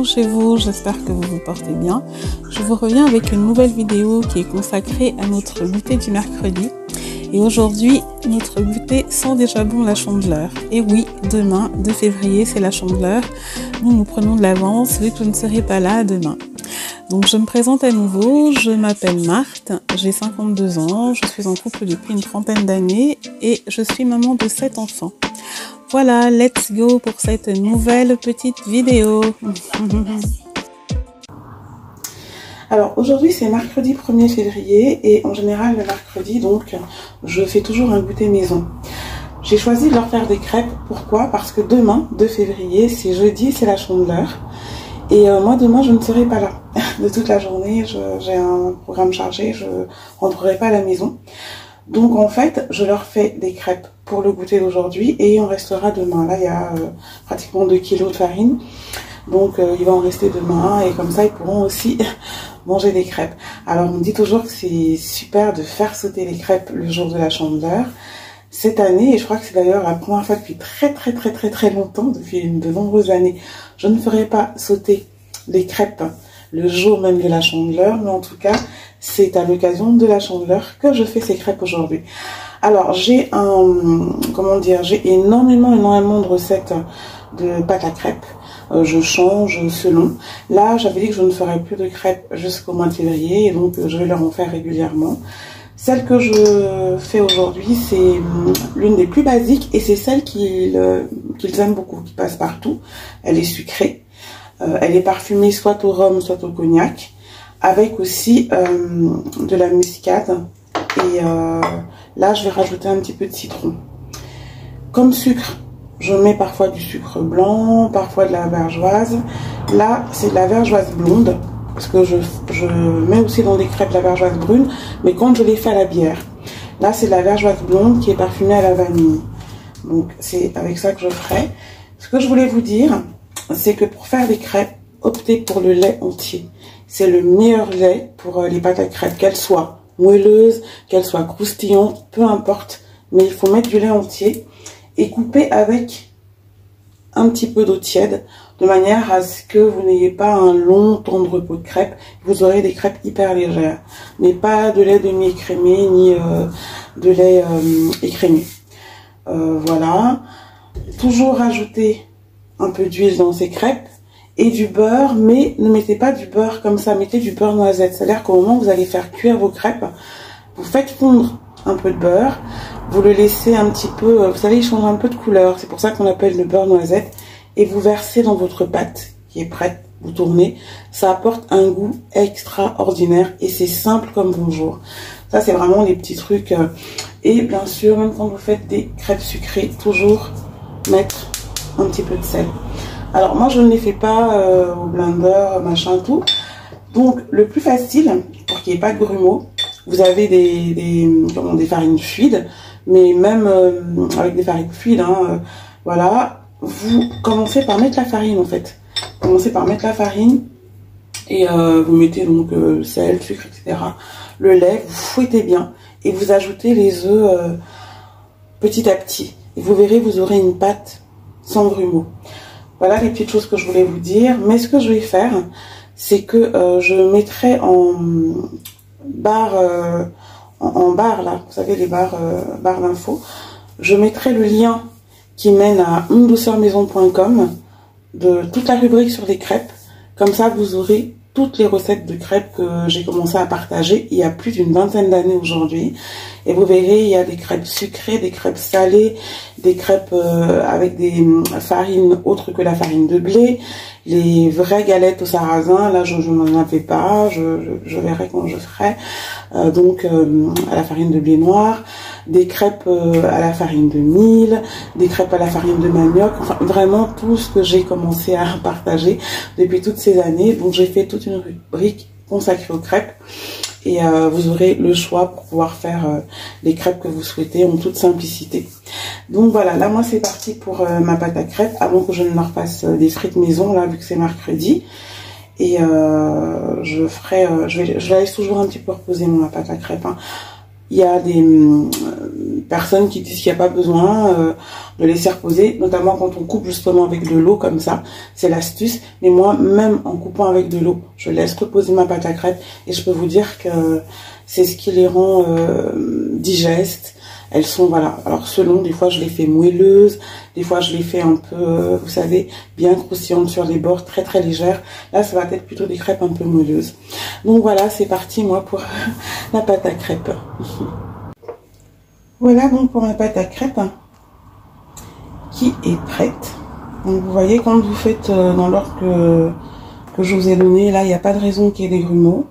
chez vous, j'espère que vous vous portez bien. Je vous reviens avec une nouvelle vidéo qui est consacrée à notre goûter du mercredi. Et aujourd'hui, notre goûter sent déjà bon la Chandeleur. Et oui, demain, 2 février, c'est la Chandeleur. Nous prenons de l'avance vu que je ne serai pas là demain. Donc je me présente à nouveau, je m'appelle Marthe, j'ai 52 ans, je suis en couple depuis une trentaine d'années et je suis maman de 7 enfants. Voilà, let's go pour cette nouvelle petite vidéo. Alors aujourd'hui c'est mercredi 1er février et en général le mercredi donc je fais toujours un goûter maison. J'ai choisi de leur faire des crêpes, pourquoi? Parce que demain, 2 février, c'est jeudi, c'est la Chandeleur. Et moi demain je ne serai pas là de toute la journée, j'ai un programme chargé, je rentrerai pas à la maison. Donc en fait je leur fais des crêpes pour le goûter d'aujourd'hui et on restera demain. Là il y a pratiquement 2 kilos de farine, donc il va en rester demain et comme ça ils pourront aussi manger des crêpes. Alors on dit toujours que c'est super de faire sauter les crêpes le jour de la Chandeleur. Cette année, et je crois que c'est d'ailleurs la première fois depuis très longtemps, depuis de nombreuses années, je ne ferai pas sauter les crêpes le jour même de la Chandeleur, mais en tout cas, c'est à l'occasion de la Chandeleur que je fais ces crêpes aujourd'hui. Alors, j'ai j'ai énormément de recettes de pâte à crêpes. Je change selon. Là, j'avais dit que je ne ferais plus de crêpes jusqu'au mois de février, et donc je vais leur en faire régulièrement. Celle que je fais aujourd'hui, c'est l'une des plus basiques et c'est celle qu'ils aiment beaucoup, qui passe partout. Elle est sucrée, elle est parfumée soit au rhum, soit au cognac, avec aussi de la muscade. Et là, je vais rajouter un petit peu de citron. Comme sucre, je mets parfois du sucre blanc, parfois de la vergeoise. Là, c'est de la vergeoise blonde. Parce que je mets aussi dans des crêpes la vergeoise brune, mais quand je les fais à la bière. Là, c'est de la vergeoise blonde qui est parfumée à la vanille. Donc, c'est avec ça que je ferai. Ce que je voulais vous dire, c'est que pour faire des crêpes, optez pour le lait entier. C'est le meilleur lait pour les pâtes à crêpes, qu'elles soient moelleuses, qu'elles soient croustillantes, peu importe. Mais il faut mettre du lait entier et couper avec un petit peu d'eau tiède, de manière à ce que vous n'ayez pas un long temps de repos de crêpes. Vous aurez des crêpes hyper légères, mais pas de lait demi-écrémé ni de lait écrémé. Voilà. Toujours rajouter un peu d'huile dans ces crêpes et du beurre, mais ne mettez pas du beurre comme ça, mettez du beurre noisette. C'est-à-dire qu'au moment où vous allez faire cuire vos crêpes, vous faites fondre un peu de beurre, vous le laissez un petit peu, vous savez, il change un peu de couleur, c'est pour ça qu'on l'appelle le beurre noisette, et vous versez dans votre pâte qui est prête, vous tournez, ça apporte un goût extraordinaire et c'est simple comme bonjour. Ça c'est vraiment les petits trucs, et bien sûr, même quand vous faites des crêpes sucrées, toujours mettre un petit peu de sel. Alors moi je ne les fais pas au blender, machin tout, donc le plus facile, pour qu'il n'y ait pas de grumeaux, vous avez des farines fluides, mais même avec des farines fluides, voilà, vous commencez par mettre la farine en fait. Commencez par mettre la farine et vous mettez donc sel, sucre, etc. Le lait, vous fouettez bien et vous ajoutez les œufs petit à petit. Et vous verrez, vous aurez une pâte sans grumeaux. Voilà les petites choses que je voulais vous dire. Mais ce que je vais faire, c'est que je mettrai en barre là, vous savez les barres d'infos, je mettrai le lien qui mène à undouceurmaison.com de toute la rubrique sur les crêpes. Comme ça vous aurez toutes les recettes de crêpes que j'ai commencé à partager il y a plus d'une vingtaine d'années aujourd'hui. Et vous verrez, il y a des crêpes sucrées, des crêpes salées, des crêpes avec des farines autres que la farine de blé, les vraies galettes au sarrasin, là je n'en avais pas, je verrai quand je ferai, à la farine de blé noir, des crêpes à la farine de mil, des crêpes à la farine de manioc, enfin vraiment tout ce que j'ai commencé à partager depuis toutes ces années. Donc j'ai fait toute une rubrique consacrée aux crêpes. Et vous aurez le choix pour pouvoir faire les crêpes que vous souhaitez en toute simplicité. Donc voilà, là moi c'est parti pour ma pâte à crêpes, avant que je ne leur fasse des frites maison, là vu que c'est mercredi. Et je la laisse toujours un petit peu reposer ma pâte à crêpes. Il y a des personnes qui disent qu'il n'y a pas besoin de laisser reposer, notamment quand on coupe justement avec de l'eau comme ça, c'est l'astuce. Mais moi, même en coupant avec de l'eau, je laisse reposer ma pâte à crêpes et je peux vous dire que c'est ce qui les rend digestes. Elles sont, voilà, alors selon, des fois je les fais moelleuses, des fois je les fais un peu, vous savez, bien croustillantes sur les bords, très très légères. Là, ça va être plutôt des crêpes un peu moelleuses. Donc voilà, c'est parti moi pour la pâte à crêpes. Voilà donc pour ma pâte à crêpes qui est prête. Donc vous voyez, quand vous faites dans l'ordre que je vous ai donné, là, il n'y a pas de raison qu'il y ait des grumeaux.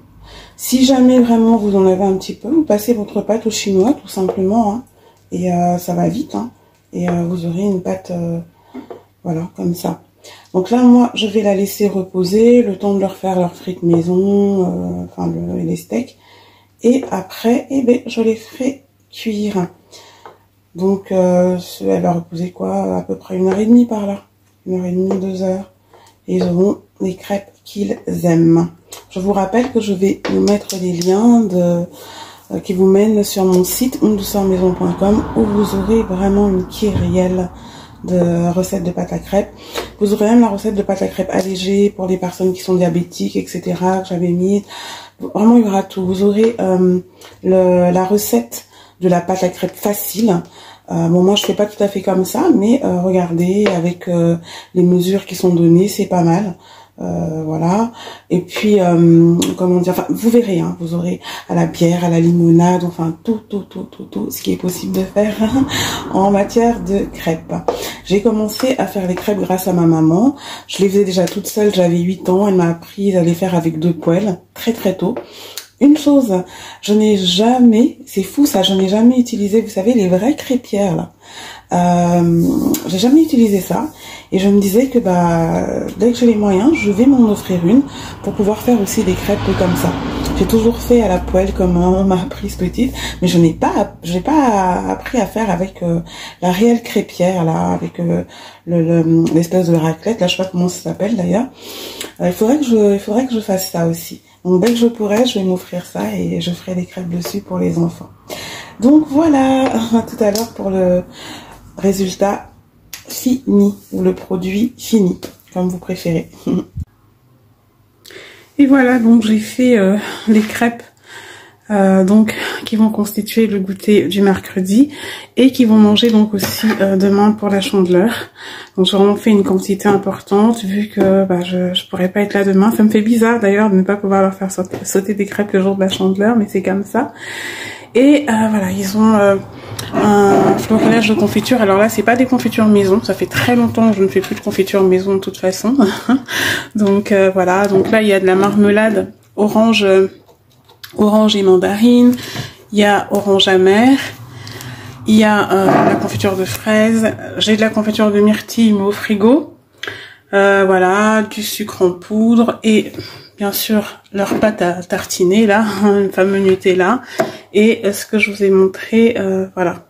Si jamais vraiment vous en avez un petit peu, vous passez votre pâte au chinois tout simplement, hein, et ça va vite, hein, et vous aurez une pâte, voilà, comme ça. Donc là, moi, je vais la laisser reposer, le temps de leur faire leurs frites maison, enfin les steaks, et après, eh ben, je les ferai cuire. Donc, elle va reposer quoi, à peu près 1h30 par là, 1h30, 2h, et ils auront les crêpes qu'ils aiment. Je vous rappelle que je vais vous mettre les liens qui vous mènent sur mon site ondouceurmaison.com où vous aurez vraiment une kyrielle de recettes de pâte à crêpes. Vous aurez même la recette de pâte à crêpes allégée pour les personnes qui sont diabétiques, etc. que j'avais mis. Vraiment, il y aura tout. Vous aurez la recette de la pâte à crêpes facile. Bon, moi, je fais pas tout à fait comme ça, mais regardez, avec les mesures qui sont données, c'est pas mal. Voilà, et puis comment dire, enfin vous verrez, hein, vous aurez à la bière, à la limonade, enfin tout ce qui est possible de faire en matière de crêpes. J'ai commencé à faire les crêpes grâce à ma maman. Je les faisais déjà toute seule, j'avais 8 ans, elle m'a appris à les faire avec 2 poêles très tôt. Une chose, je n'ai jamais, c'est fou ça, je n'ai jamais utilisé, vous savez, les vraies crêpières là. J'ai jamais utilisé ça et je me disais que dès que j'ai les moyens, je vais m'en offrir une pour pouvoir faire aussi des crêpes comme ça. J'ai toujours fait à la poêle comme on m'a appris petite, mais je n'ai pas appris à faire avec la réelle crêpière là, avec l'espèce de raclette là, je sais pas comment ça s'appelle d'ailleurs. Il faudrait que je fasse ça aussi. Donc dès que je pourrai, je vais m'offrir ça et je ferai des crêpes dessus pour les enfants. Donc voilà, à tout à l'heure pour le résultat fini, ou le produit fini, comme vous préférez. Et voilà, donc j'ai fait les crêpes donc qui vont constituer le goûter du mercredi et qui vont manger donc aussi demain pour la Chandeleur. Donc j'ai vraiment fait une quantité importante vu que je pourrais pas être là demain. Ça me fait bizarre d'ailleurs de ne pas pouvoir leur faire sauter des crêpes le jour de la Chandeleur, mais c'est comme ça. Et voilà, ils ont un florilège de confiture. Alors là, c'est pas des confitures maison. Ça fait très longtemps que je ne fais plus de confiture maison de toute façon. Donc voilà. Donc là, il y a de la marmelade orange et mandarine. Il y a orange amer. Il y a la confiture de fraises. J'ai de la confiture de myrtille mais au frigo. Voilà, du sucre en poudre et bien sûr leur pâte à tartiner là, le fameux Nutella. Et ce que je vous ai montré, voilà,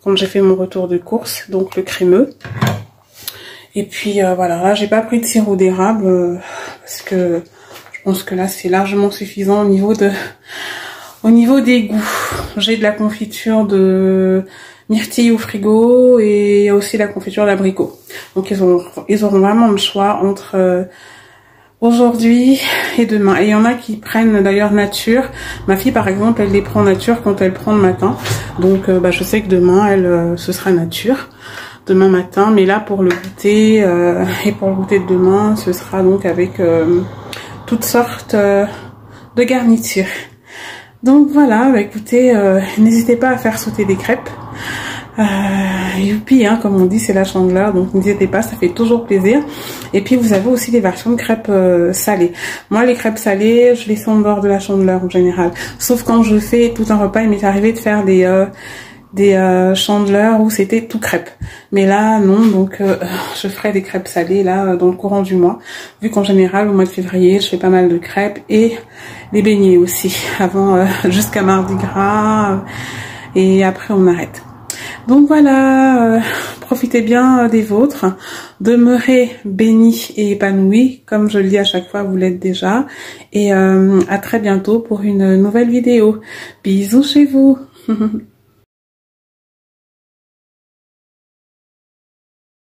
quand j'ai fait mon retour de course, donc le crémeux. Et puis voilà, là j'ai pas pris de sirop d'érable parce que je pense que là c'est largement suffisant au niveau des goûts. J'ai de la confiture de myrtille au frigo et il y a aussi la confiture d'abricot. Donc ils auront vraiment le choix entre aujourd'hui et demain. Et il y en a qui prennent d'ailleurs nature. Ma fille par exemple, elle les prend nature quand elle prend le matin. Donc je sais que demain, ce sera nature. Demain matin. Mais là pour le goûter et pour le goûter de demain, ce sera donc avec toutes sortes de garnitures. Donc voilà, écoutez, n'hésitez pas à faire sauter des crêpes. Youpi, hein, comme on dit, c'est la Chandeleur, donc n'hésitez pas, ça fait toujours plaisir. Et puis vous avez aussi des versions de crêpes salées. Moi, les crêpes salées, je les fais en dehors de la Chandeleur en général. Sauf quand je fais tout un repas, il m'est arrivé de faire des Chandeleur où c'était tout crêpe. Mais là, non, donc je ferai des crêpes salées là dans le courant du mois. Vu qu'en général, au mois de février, je fais pas mal de crêpes et les beignets aussi. Avant, jusqu'à Mardi Gras. Et après, on arrête. Donc voilà, profitez bien des vôtres, demeurez bénis et épanouis, comme je le dis à chaque fois, vous l'êtes déjà, et à très bientôt pour une nouvelle vidéo. Bisous chez vous.